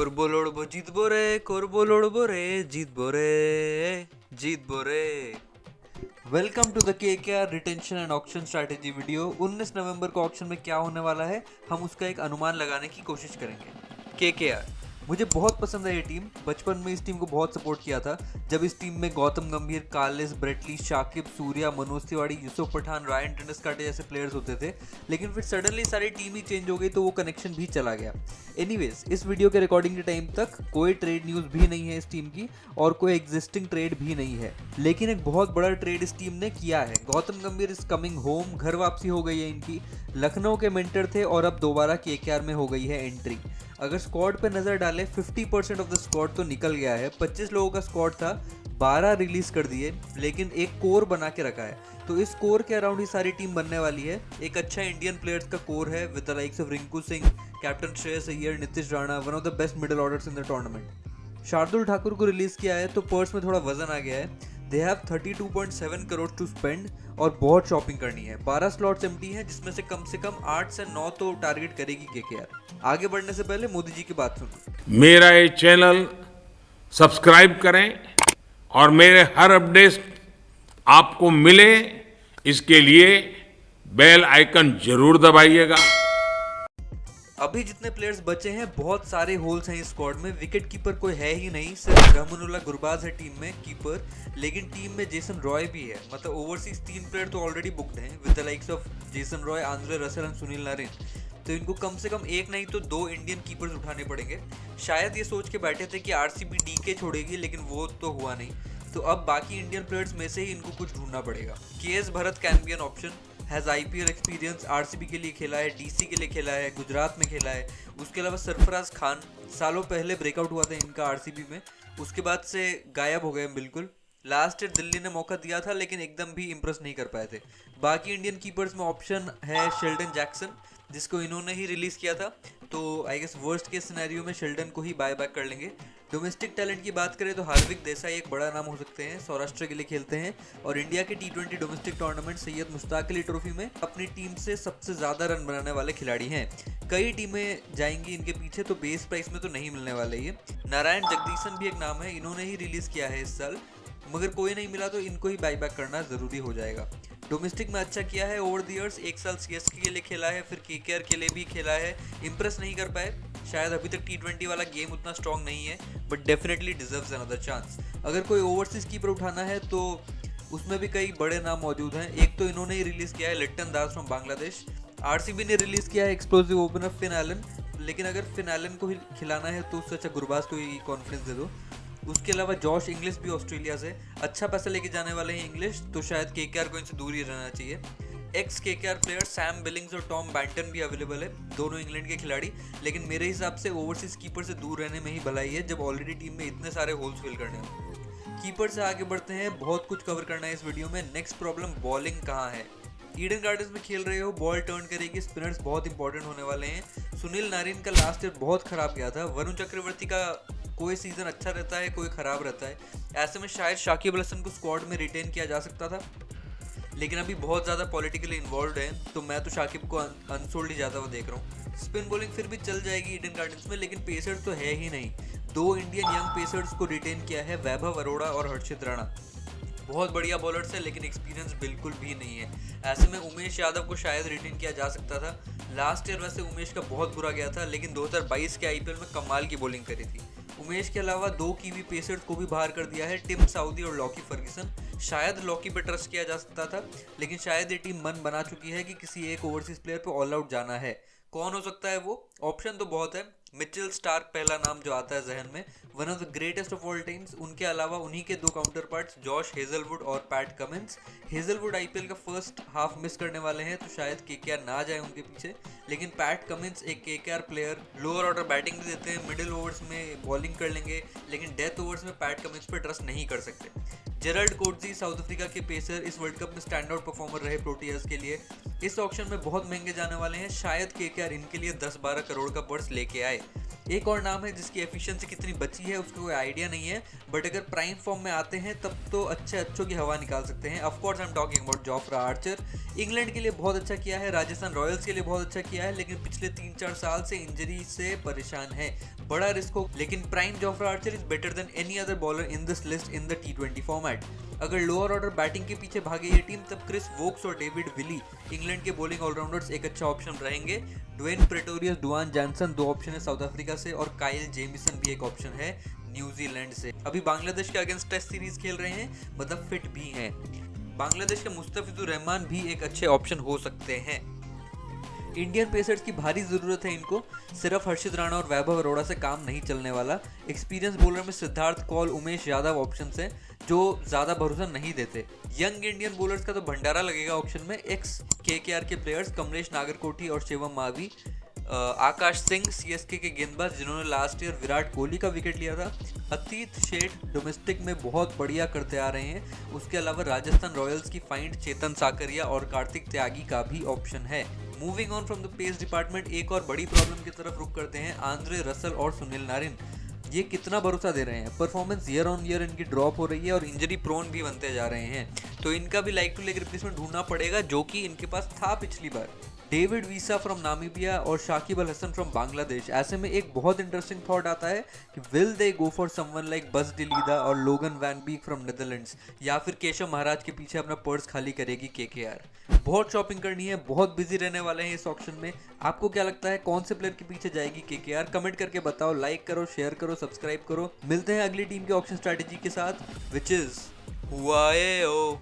করবো লড়বো জিতবো রে, করবো লড়বো রে, জিতবো রে, জিতबो रे। Welcome to the KKR retention and auction strategy video. 19 नवंबर को ऑक्शन में क्या होने वाला है हम उसका एक अनुमान लगाने की कोशिश करेंगे। KKR मुझे बहुत पसंद है ये टीम। बचपन में इस टीम को बहुत सपोर्ट किया था जब इस टीम में गौतम गंभीर, कालिस, ब्रेटली, शाकिब, सूर्या, मनोज तिवारी, यूसुफ पठान, रायन टेनिसकाटे जैसे प्लेयर्स होते थे। लेकिन फिर सडनली सारी टीम ही चेंज हो गई तो वो कनेक्शन भी चला गया। एनीवेज, इस वीडियो के रिकॉर्डिंग के टाइम तक कोई ट्रेड न्यूज़ भी नहीं है इस टीम की और कोई एग्जिस्टिंग ट्रेड भी नहीं है। लेकिन एक बहुत बड़ा ट्रेड इस टीम ने किया है। गौतम गंभीर इज कमिंग होम, घर वापसी हो गई है इनकी। लखनऊ के मेंटर थे और अब दोबारा KKR में हो गई है एंट्री। अगर स्क्वाड पे नजर डालें 50% ऑफ द स्क्वाड तो निकल गया है। 25 लोगों का स्क्वाड था, 12 रिलीज कर दिए, लेकिन एक कोर बना के रखा है। तो इस कोर के अराउंड ही सारी टीम बनने वाली है। एक अच्छा इंडियन प्लेयर्स का कोर है with the likes of Rinku Singh, captain Shreyas Iyer, Nitish Rana, one of the best middle orders in the tournament. Shardul Thakur को रिलीज किया है तो पर्स में थोड़ा वजन आ गया है। They have 32.7 crore to spend और बहुत शॉपिंग करनी है। 12 स्लॉट्स एम्प्टी हैं जिसमें से कम 8 से 9 तो टारगेट करेगी KKR। आगे बढ़ने से पहले मोदी जी की बात सुनो। मेरा ये चैनल सब्सक्राइब करें और मेरे हर अपडेट आपको मिले, इसके लिए बेल आइकन जरूर दबाइएगा। अभी जितने प्लेयर्स बचे हैं बहुत सारे होल्स हैं इस स्क्वाड में। विकेट कीपर कोई है ही नहीं, सिर्फ रहमानुल्लाह गुरबाज है टीम में कीपर। लेकिन टीम में जेसन रॉय भी है, मतलब ओवरसीज 3 प्लेयर तो ऑलरेडी बुक्ड हैं with the likes of Jason Roy, Andre Russell and Sunil Narin. तो इनको कम से कम एक नहीं तो 2 इंडियन कीपर्स उठाने पड़ेंगे। शायद ये सोच के बैठे थे कि RCB DK छोड़ेगी, लेकिन वो तो हुआ नहीं। तो अब बाकी इंडियन प्लेयर्स में से ही इनको कुछ ढूंढना पड़ेगा। KS Bharat can be an option, has IPL experience, RCB के लिए खेला है, DC के लिए खेला है, गुजरात में खेला है। उसके अलावा सरफराज खान, सालों पहले ब्रेकआउट हुआ था इनका RCB में, उसके बाद से गायब हो गए बिल्कुल। लास्ट ईयर दिल्ली ने मौका दिया था लेकिन एकदम भी इम्प्रेस नहीं कर पाए थे। बाकी इंडियन कीपर्स में ऑप्शन है शेल्डन जैक्सन, जिसको इन्होंने ही रिलीज किया था। तो आई गेस वर्स्ट के सिनेरियो में शेल्डन को ही बाय बैक कर लेंगे। डोमेस्टिक टैलेंट की बात करें तो हार्दिक देसाई एक बड़ा नाम हो सकते हैं, सौराष्ट्र के लिए खेलते हैं और इंडिया के T20 domestic tournament Syed Mushtaq Ali trophy में अपनी टीम से सबसे ज़्यादा रन बनाने वाले खिलाड़ी हैं। कई टीमें जाएंगी इनके पीछे तो बेस प्राइस में तो नहीं मिलने वाले ये। नारायण जगदीशन भी एक नाम है, इन्होंने ही रिलीज किया है इस साल, मगर कोई नहीं मिला तो इनको ही बाई बैक करना ज़रूरी हो जाएगा। डोमेस्टिक में अच्छा किया है ओवर द ईयर्स, एक साल CSK के लिए खेला है, फिर KKR के लिए भी खेला है, इम्प्रेस नहीं कर पाए। शायद अभी तक T20 वाला गेम उतना स्ट्रॉन्ग नहीं है, but definitely deserves another chance. अगर कोई ओवरसीज कीपर उठाना है तो उसमें भी कई बड़े नाम मौजूद हैं। एक तो इन्होंने ही रिलीज किया है Lytton Das from Bangladesh. RCB ने रिलीज किया है एक्सप्लोसिव ओपनर फिन एलन, लेकिन अगर फिन एलन को ही खिलाना है तो उससे अच्छा गुरबाज को ही कॉन्फिडेंस दे दो। उसके अलावा जॉश इंग्लिश भी ऑस्ट्रेलिया से, अच्छा पैसा लेके जाने वाले हैं इंग्लिश, तो शायद KKR को इनसे दूर ही रहना चाहिए। X KKR player Sam Billings और टॉम बैंटन भी अवेलेबल है, दोनों इंग्लैंड के खिलाड़ी। लेकिन मेरे हिसाब से ओवरसीज कीपर से दूर रहने में ही भलाई है जब ऑलरेडी टीम में इतने सारे होल्स फिल करने हैं। कीपर से आगे बढ़ते हैं, बहुत कुछ कवर करना है इस वीडियो में। नेक्स्ट प्रॉब्लम बॉलिंग कहाँ है। ईडन गार्डन्स में खेल रहे हो, बॉल टर्न करेगी, स्पिनर्स बहुत इंपॉर्टेंट होने वाले हैं। सुनील नारिन का लास्ट ईयर बहुत खराब गया था। वरुण चक्रवर्ती का कोई सीजन अच्छा रहता है, कोई खराब रहता है। ऐसे में शायद शाकिब अल हसन को स्क्वाड में रिटेन किया जा सकता था, लेकिन अभी बहुत ज़्यादा पॉलिटिकली इन्वॉल्व है तो मैं तो शाकिब को अनसोल्ड ही जाता हुआ देख रहा हूँ। स्पिन बॉलिंग फिर भी चल जाएगी ईडन गार्डन्स में, लेकिन पेसर्स तो है ही नहीं। 2 इंडियन यंग पेसर्स को रिटेन किया है, वैभव अरोड़ा और हर्षित राणा। बहुत बढ़िया बॉलर्स है लेकिन एक्सपीरियंस बिल्कुल भी नहीं है। ऐसे में उमेश यादव को शायद रिटेन किया जा सकता था। लास्ट ईयर वैसे उमेश का बहुत बुरा गया था, लेकिन 2022 के IPL में कमाल की बॉलिंग करी थी। उमेश के अलावा 2 कीवी पेसर्स को भी बाहर कर दिया है, टिम साउदी और लॉकी फर्ग्यूसन। शायद लॉकी पे ट्रस्ट किया जा सकता था, लेकिन शायद ये टीम मन बना चुकी है कि किसी एक ओवरसीज प्लेयर पे ऑल आउट जाना है। कौन हो सकता है वो? ऑप्शन तो बहुत है। मिचेल स्टार्क पहला नाम जो आता है जहन में, one of the greatest of all times. उनके अलावा उन्हीं के 2 काउंटर पार्ट्स जॉश हेजलवुड और पैट कमिंस। हेजलवुड IPL का फर्स्ट हाफ मिस करने वाले हैं तो शायद KKR ना जाए उनके पीछे, लेकिन पैट कमिंस एक KKR player, lower order batting भी देते हैं, मिडिल ओवर्स में बॉलिंग कर लेंगे, लेकिन डेथ ओवर्स में पैट कमिंस पर ट्रस्ट नहीं कर सकते। जेरल्ड कोटजी साउथ अफ्रीका के पेसर, इस वर्ल्ड कप में स्टैंड आउट परफॉर्मर रहे प्रोटियर्स के लिए। इस ऑक्शन में बहुत महंगे जाने वाले हैं, शायद KKR इनके लिए 10-12 करोड़ का पर्स लेके आए। एक और नाम है जिसकी एफिशिएंसी कितनी बची है उसका कोई आइडिया नहीं है, बट अगर प्राइम फॉर्म में आते हैं तब तो अच्छों की हवा निकाल सकते हैं। Of course I am talking about Jofra Archer. England के लिए बहुत अच्छा किया है, राजस्थान रॉयल्स के लिए बहुत अच्छा किया है, लेकिन पिछले 3-4 साल से इंजरी से परेशान है, बड़ा रिस्क हो। लेकिन prime Jofra Archer is better than any other bowler in this list in the T20 format. अगर लोअर ऑर्डर बैटिंग के पीछे भागे ये टीम, तब क्रिस वोक्स और डेविड विली इंग्लैंड के बॉलिंग ऑलराउंडर्स एक अच्छा ऑप्शन रहेंगे। Dwayne Pretorius, Duan Johnson 2 option है साउथ अफ्रीका से, और काइल जेमिसन भी एक ऑप्शन है न्यूजीलैंड से। अभी बांग्लादेश के अगेंस्ट टेस्ट सीरीज खेल रहे हैं, मतलब फिट भी हैं। बांग्लादेश के मुस्तफिजुर रहमान भी एक अच्छे ऑप्शन हो सकते हैं। इंडियन पेसर्स की भारी जरूरत है इनको, सिर्फ हर्षित राणा और वैभव अरोड़ा से काम नहीं चलने वाला। एक्सपीरियंस बॉलर में सिद्धार्थ कौल, उमेश यादव ऑप्शंस हैं जो ज़्यादा भरोसा नहीं देते। यंग इंडियन बॉलर्स का तो भंडारा लगेगा ऑप्शन में। एक्स KKR के प्लेयर्स कमलेश नागरकोटी और शिवम मावी, आकाश सिंह CSK के गेंदबाज जिन्होंने लास्ट ईयर विराट कोहली का विकेट लिया था, अतीत शेठ डोमेस्टिक में बहुत बढ़िया करते आ रहे हैं। उसके अलावा राजस्थान रॉयल्स की फाइंड चेतन साकरिया और कार्तिक त्यागी का भी ऑप्शन है। Moving on from the pace department, एक और बड़ी प्रॉब्लम की तरफ रुख करते हैं। आंद्रे रसल और सुनील नारिन, ये कितना भरोसा दे रहे हैं? परफॉर्मेंस ईयर ऑन ईयर इनकी ड्रॉप हो रही है और इंजरी प्रोन भी बनते जा रहे हैं, तो इनका भी लाइक टू लेग रिप्लेसमेंट ढूंढना पड़ेगा, जो कि इनके पास था पिछली बार। डेविड वीसा फ्रॉम नामीबिया और शाकिब अल हसन फ्रॉम बांग्लादेश। ऐसे में एक बहुत इंटरेस्टिंग थॉट आता है कि will they go for someone like बस डिलीदा और लोगन वैन बीक फ्रॉम नेदरलैंड्स, या फिर केशव महाराज के पीछे अपना पर्स खाली करेगी KKR। बहुत शॉपिंग करनी है, बहुत बिजी रहने वाले हैं इस ऑक्शन में। आपको क्या लगता है कौन से प्लेयर के पीछे जाएगी KKR? कमेंट करके बताओ, लाइक करो, शेयर करो, सब्सक्राइब करो। मिलते हैं अगली टीम के ऑक्शन स्ट्रैटेजी के साथ, विच इज हुआए ओ।